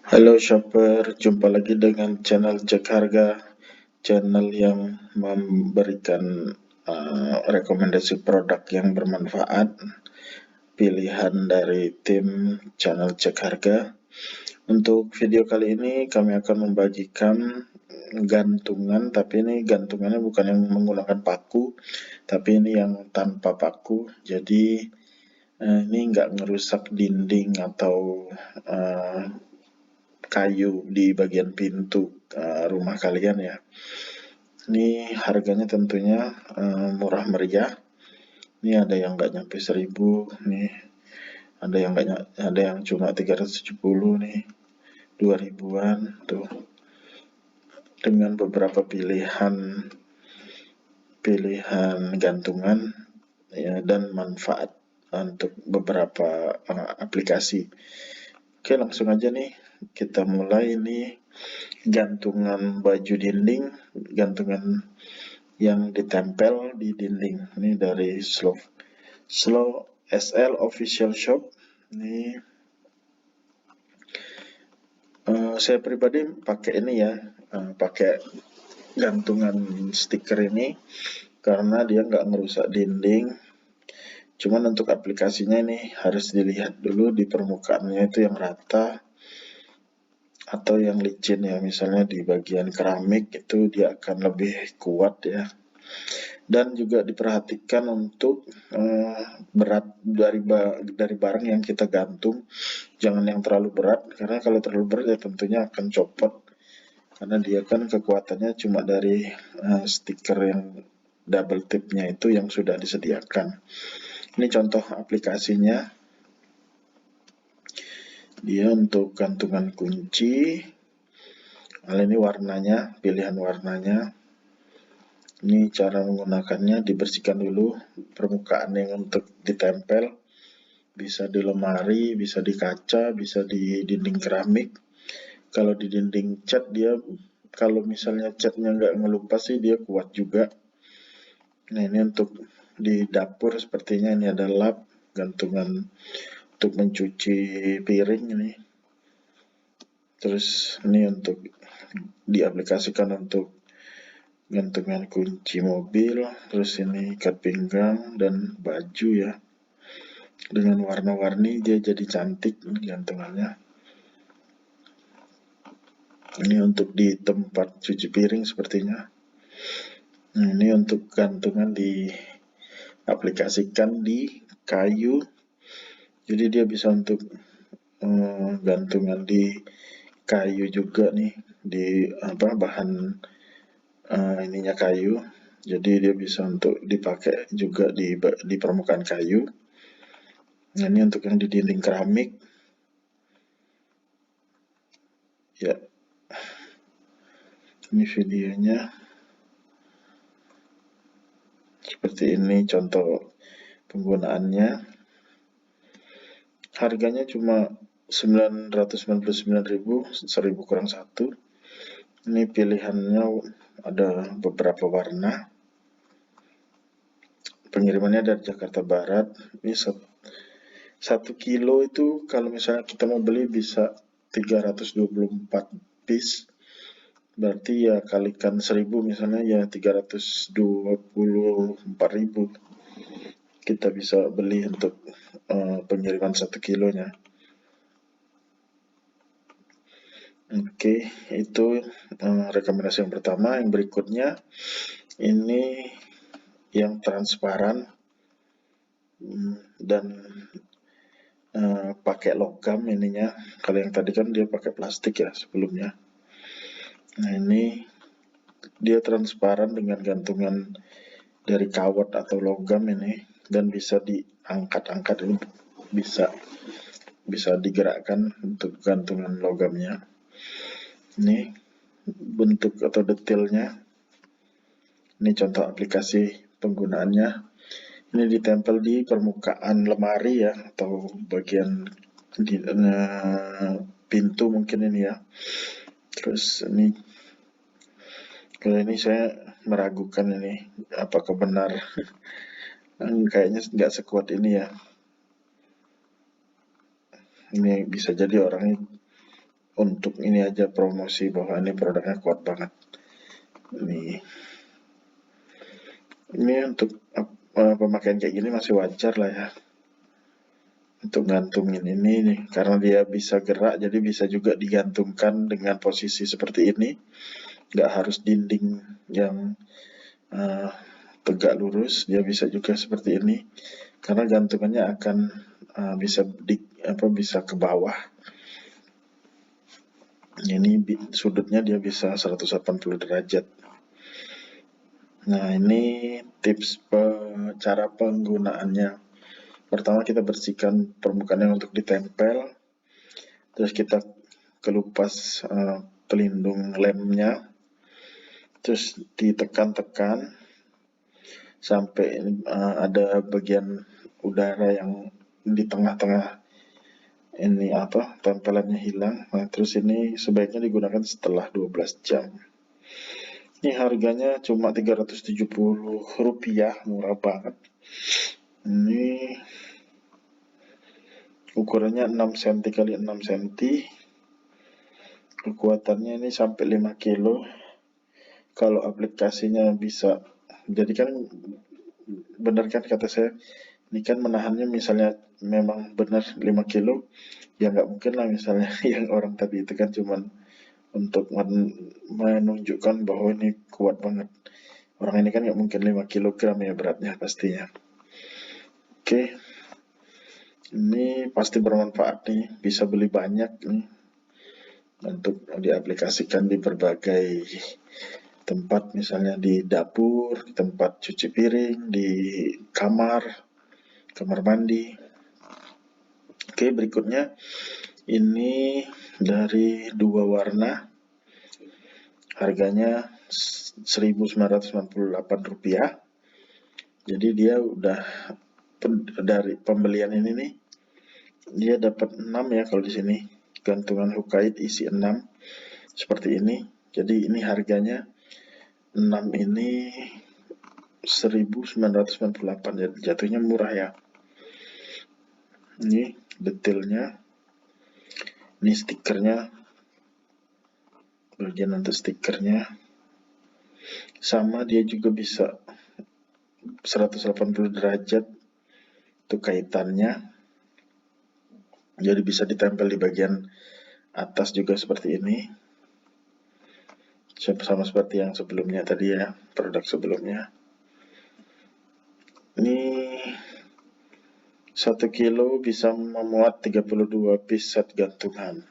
Halo shopper, jumpa lagi dengan channel Cek Harga, channel yang memberikan rekomendasi produk yang bermanfaat, pilihan dari tim channel Cek Harga. Untuk video kali ini kami akan membagikan gantungan, tapi ini gantungannya bukan yang menggunakan paku, tapi ini yang tanpa paku, jadi ini nggak ngerusak dinding atau uh, kayu di bagian pintu rumah kalian ya. Ini harganya tentunya murah meriah. Ini ada yang nggak nyampe 1000 nih, ada yang cuma 370 nih, 2000-an tuh, dengan beberapa pilihan gantungan ya, dan manfaat untuk beberapa aplikasi. Oke, langsung aja nih kita mulai. Ini gantungan baju dinding, gantungan yang ditempel di dinding. Ini dari Slow SL Official Shop. Ini saya pribadi pakai ini ya, pakai gantungan stiker ini karena dia nggak merusak dinding. Cuman untuk aplikasinya ini harus dilihat dulu di permukaannya itu yang rata atau yang licin ya, misalnya di bagian keramik itu dia akan lebih kuat ya. Dan juga diperhatikan untuk berat dari barang yang kita gantung, jangan yang terlalu berat, karena kalau terlalu berat ya tentunya akan copot, karena dia kan kekuatannya cuma dari stiker yang double tipnya itu yang sudah disediakan. Ini contoh aplikasinya. Dia untuk gantungan kunci. Nah, ini warnanya, pilihan warnanya. Ini cara menggunakannya, dibersihkan dulu permukaan yang untuk ditempel. Bisa di lemari, bisa di kaca, bisa di dinding keramik. Kalau di dinding cat dia, kalau misalnya catnya nggak ngelumpas sih dia kuat juga. Nah, ini untuk di dapur sepertinya ini ada lap, gantungan untuk mencuci piring ini. Terus ini untuk diaplikasikan untuk gantungan kunci mobil, terus ini ikat pinggang dan baju ya. Dengan warna-warni dia jadi cantik gantungannya. Ini untuk di tempat cuci piring sepertinya. Nah, ini untuk gantungan diaplikasikan di kayu. Jadi dia bisa untuk gantungan di kayu juga nih, di bahan ininya kayu. Jadi dia bisa untuk dipakai juga di permukaan kayu. Nah, ini untuk yang di dinding keramik. Ya, ini videonya. Seperti ini contoh penggunaannya. Harganya cuma 999.000, 1000 kurang 1. Ini pilihannya ada beberapa warna. Pengirimannya dari Jakarta Barat. Ini 1 kilo itu kalau misalnya kita mau beli bisa 324 piece. Berarti ya kalikan 1000 misalnya ya 324.000. Kita bisa beli untuk pengiriman 1 kilonya. Oke, itu rekomendasi yang pertama. Yang berikutnya ini yang transparan dan pakai logam ininya. Kalau yang tadi kan dia pakai plastik ya sebelumnya. Nah, ini dia transparan dengan gantungan dari kawat atau logam ini, dan bisa diangkat-angkat, ini bisa digerakkan untuk gantungan logamnya. Ini bentuk atau detailnya. Ini contoh aplikasi penggunaannya. Ini ditempel di permukaan lemari ya, atau bagian di pintu mungkin ini ya. Terus ini, kalau ini saya meragukan ini apakah benar. Kayaknya nggak sekuat ini ya. Ini bisa jadi orangnya untuk ini aja promosi bahwa ini produknya kuat banget. Ini untuk pemakaian kayak gini masih wajar lah ya. Untuk gantungin ini nih, karena dia bisa gerak, jadi bisa juga digantungkan dengan posisi seperti ini. Nggak harus dinding yang tegak lurus, dia bisa juga seperti ini. Karena gantungannya akan bisa ke bawah. Ini sudutnya dia bisa 180 derajat. Nah, ini tips cara penggunaannya. Pertama kita bersihkan permukaannya untuk ditempel, terus kita kelupas pelindung lemnya, terus ditekan-tekan sampai ada bagian udara yang di tengah-tengah ini tempelannya hilang. Nah, terus ini sebaiknya digunakan setelah 12 jam. Ini harganya cuma Rp370, murah banget. Ini ukurannya 6 cm x 6 cm. Kekuatannya ini sampai 5 kilo. Kalau aplikasinya bisa, jadi kan benar kan kata saya, ini kan menahannya misalnya memang benar 5 kilo, ya nggak mungkin lah misalnya yang orang tadi itu kan cuman untuk menunjukkan bahwa ini kuat banget. Orang ini kan nggak mungkin 5 kg ya beratnya pastinya. Oke. Ini pasti bermanfaat nih, bisa beli banyak nih untuk diaplikasikan di berbagai tempat, misalnya di dapur, tempat cuci piring, di kamar mandi. Oke, berikutnya ini dari 2 warna, harganya Rp1.998. Jadi dia udah dari pembelian ini nih, dia dapat 6 ya kalau di sini. Gantungan hookite isi 6 seperti ini. Jadi ini harganya 6 ini 1.998, jadi jatuhnya murah ya. Ini detailnya. Ini stikernya. Bagian untuk stikernya. Sama dia juga bisa 180 derajat untuk kaitannya. Jadi bisa ditempel di bagian atas juga seperti ini. Sama seperti yang sebelumnya tadi ya, produk sebelumnya. Ini 1 kilo bisa memuat 32 piece set gantungan.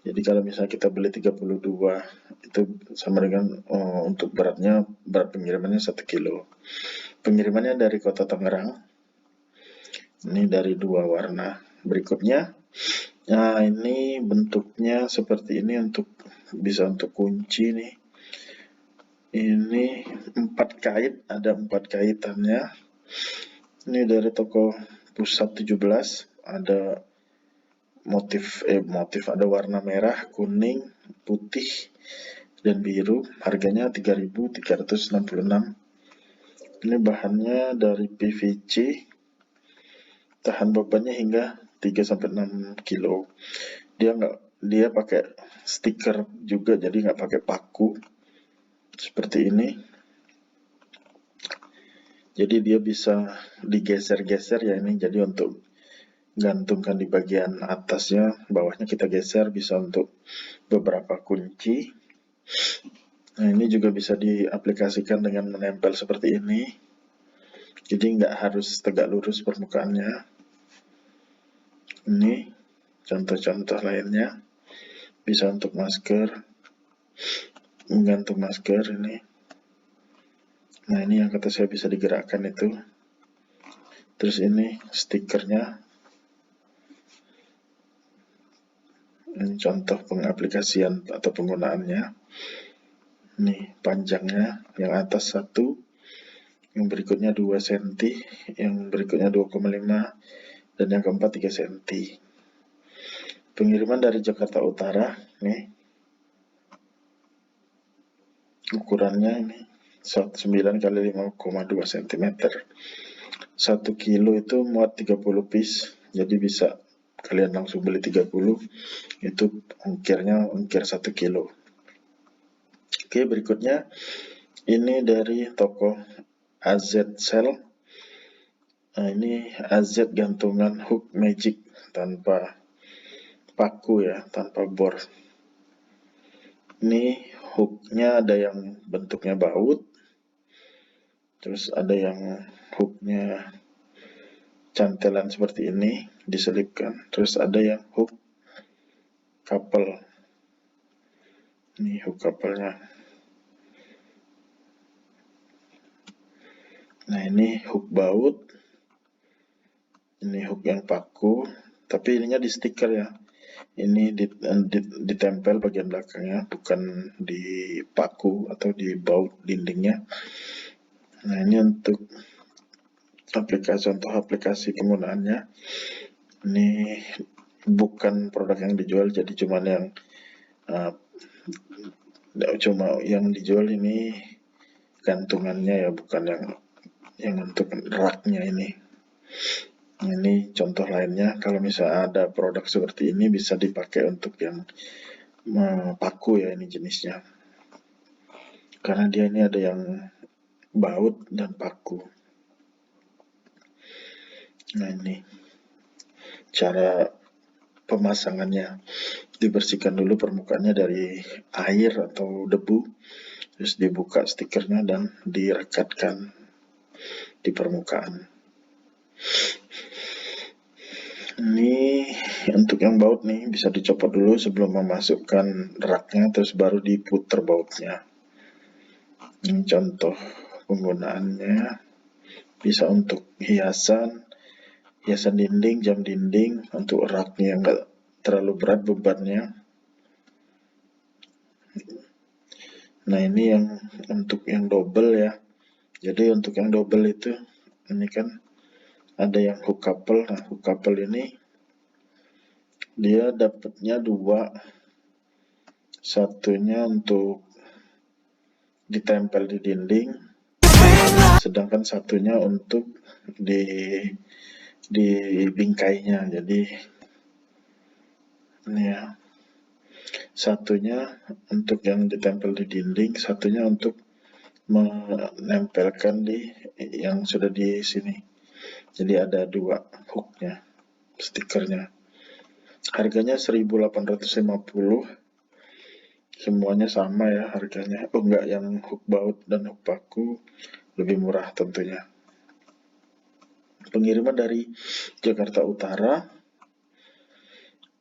Jadi kalau misalnya kita beli 32, itu sama dengan untuk berat pengirimannya 1 kilo. Pengirimannya dari Kota Tangerang. Ini dari 2 warna. Berikutnya, nah ini bentuknya seperti ini, bisa untuk kunci nih. Ini 4 kait, ada 4 kaitannya. Ini dari toko Pusat 17, ada motif ada warna merah, kuning, putih, dan biru. Harganya Rp3.366. Ini bahannya dari PVC, tahan bebannya hingga 3-6 kilo. Dia pakai stiker juga, jadi nggak pakai paku seperti ini. Jadi dia bisa digeser-geser ya ini. Jadi untuk gantungkan di bagian atasnya, bawahnya kita geser, bisa untuk beberapa kunci. Nah, ini juga bisa diaplikasikan dengan menempel seperti ini. Jadi nggak harus tegak lurus permukaannya. Ini contoh-contoh lainnya. Bisa untuk masker, menggantung masker ini. Nah, ini yang kata saya bisa digerakkan itu. Terus ini stikernya. Ini contoh pengaplikasian atau penggunaannya. Ini panjangnya, yang atas 1, yang berikutnya 2 cm, yang berikutnya 2,5, dan yang keempat 3 cm. Pengiriman dari Jakarta Utara, nih. Ukurannya ini 9 x 5,2 cm. 1 kilo itu muat 30 piece, jadi bisa kalian langsung beli 30, itu ongkirnya ongkir 1 kilo. Oke, berikutnya ini dari toko AZ Cell. Nah, ini AZ gantungan hook magic tanpa paku ya, tanpa bor. Ini hooknya ada yang bentuknya baut, terus ada yang hooknya cantelan seperti ini diselipkan, terus ada yang hook couple. Ini hook couple-nya. Nah, ini hook baut, ini hook yang paku, tapi ininya di stiker ya. Ini ditempel bagian belakangnya, bukan di paku atau di baut dindingnya. Nah, ini untuk contoh aplikasi penggunaannya. Ini bukan produk yang dijual, jadi cuma yang dijual ini gantungannya ya, bukan yang untuk raknya ini. Ini contoh lainnya, kalau misalnya ada produk seperti ini bisa dipakai untuk yang paku ya, ini jenisnya. Karena dia ini ada yang baut dan paku. Nah, ini cara pemasangannya. Dibersihkan dulu permukaannya dari air atau debu, terus dibuka stikernya dan direkatkan di permukaan. Ini untuk yang baut nih, bisa dicopot dulu sebelum memasukkan raknya, terus baru diputer bautnya. Ini contoh penggunaannya, bisa untuk hiasan dinding, jam dinding, untuk raknya yang enggak terlalu berat bebannya. Nah, ini yang untuk yang double ya. Jadi untuk yang double itu, ini kan ada yang hook couple. Nah, hook couple ini dia dapatnya 2, satunya untuk ditempel di dinding, sedangkan satunya untuk di bingkainya. Jadi ini ya, satunya untuk yang ditempel di dinding, satunya untuk menempelkan di yang sudah di sini. Jadi ada 2 hooknya, stikernya. Harganya 1.850. Semuanya sama ya harganya. Oh enggak, yang hook baut dan hook paku lebih murah tentunya. Pengiriman dari Jakarta Utara.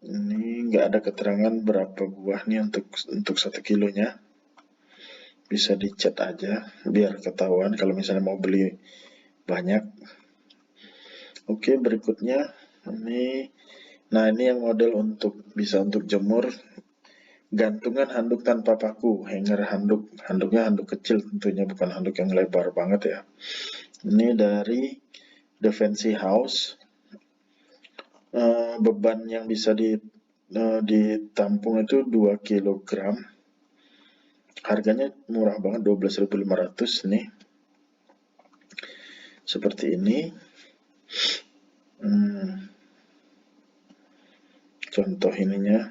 Ini enggak ada keterangan berapa buah nih untuk 1 kilonya. Bisa dicet aja biar ketahuan kalau misalnya mau beli banyak. Oke, berikutnya ini. Nah, ini yang model bisa untuk jemur, gantungan handuk tanpa paku, hanger handuk. Handuknya handuk kecil tentunya, bukan handuk yang lebar banget ya. Ini dari The Fancy House. Beban yang bisa ditampung itu 2 kg. Harganya murah banget, 12.500 nih. Seperti ini. Contoh ininya.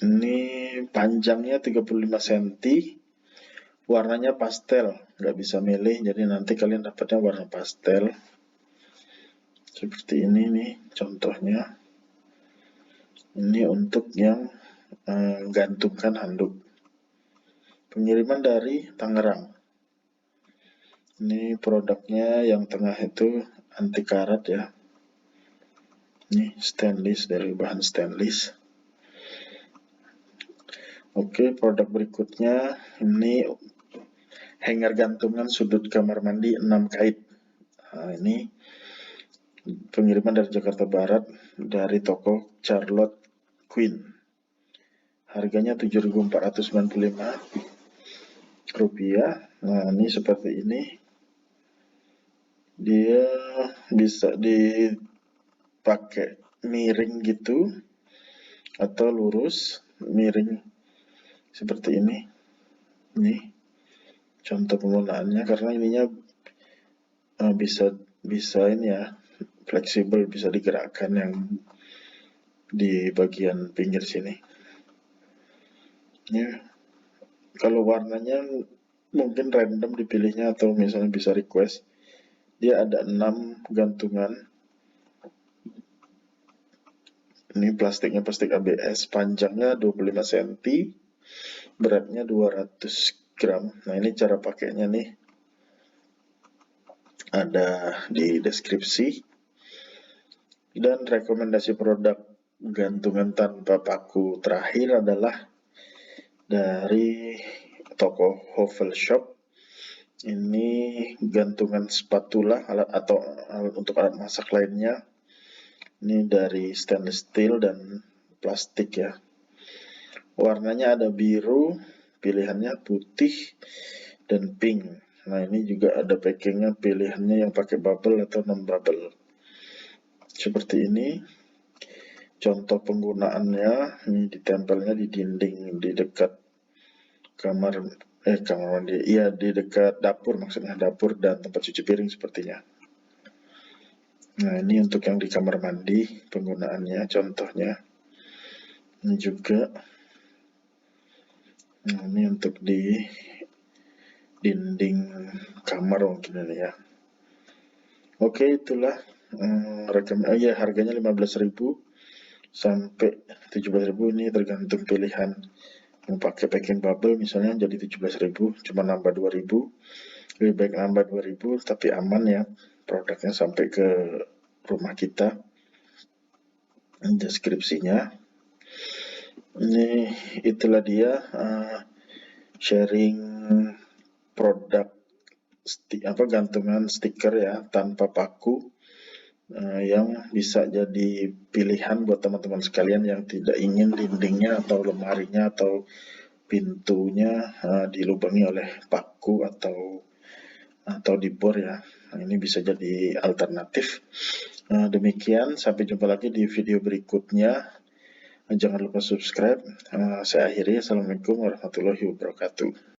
Ini panjangnya 35 cm. Warnanya pastel, nggak bisa milih, jadi nanti kalian dapatnya warna pastel. Seperti ini nih contohnya. Ini untuk yang gantungkan handuk. Pengiriman dari Tangerang. Ini produknya yang tengah itu anti karat ya. Ini stainless, dari bahan stainless. Oke, produk berikutnya ini hanger gantungan sudut kamar mandi 6 kait. Nah, ini pengiriman dari Jakarta Barat dari toko Charlotte Queen. Harganya Rp7.495. Nah, ini seperti ini. Dia bisa dipakai miring gitu atau lurus, miring seperti ini. Ini contoh penggunaannya, karena ininya bisa ini ya, fleksibel, bisa digerakkan yang di bagian pinggir sini. Ya, kalau warnanya mungkin random dipilihnya atau misalnya bisa request. Dia ada 6 gantungan. Ini plastiknya plastik ABS, panjangnya 25 cm, beratnya 200 gram. Nah, ini cara pakainya nih. Ada di deskripsi. Dan rekomendasi produk gantungan tanpa paku terakhir adalah dari toko Hovel Shop. Ini gantungan spatula atau untuk alat masak lainnya. Ini dari stainless steel dan plastik ya. Warnanya ada biru, pilihannya putih dan pink. Nah, ini juga ada packingnya, pilihannya yang pakai bubble atau non bubble. Seperti ini. Contoh penggunaannya, ini ditempelnya di dinding di dekat kamar mandi. Iya, di dekat dapur, maksudnya dapur dan tempat cuci piring sepertinya. Nah, ini untuk yang di kamar mandi penggunaannya, contohnya. Ini juga. Nah, ini untuk di dinding kamar mungkin ini ya. Oke, itulah ya, harganya 15.000 sampai 17.000, ini tergantung pilihan. Yang pakai packing bubble misalnya jadi 17.000, cuma nambah 2.000. Lebih baik nambah 2.000 tapi aman ya, produknya sampai ke rumah kita. Deskripsinya. Ini itulah dia sharing produk gantungan stiker ya tanpa paku yang bisa jadi pilihan buat teman-teman sekalian yang tidak ingin dindingnya atau lemarinya atau pintunya dilubangi oleh paku atau dibor ya. Nah, ini bisa jadi alternatif. Demikian, sampai jumpa lagi di video berikutnya. Jangan lupa subscribe. Saya akhiri. Assalamualaikum warahmatullahi wabarakatuh.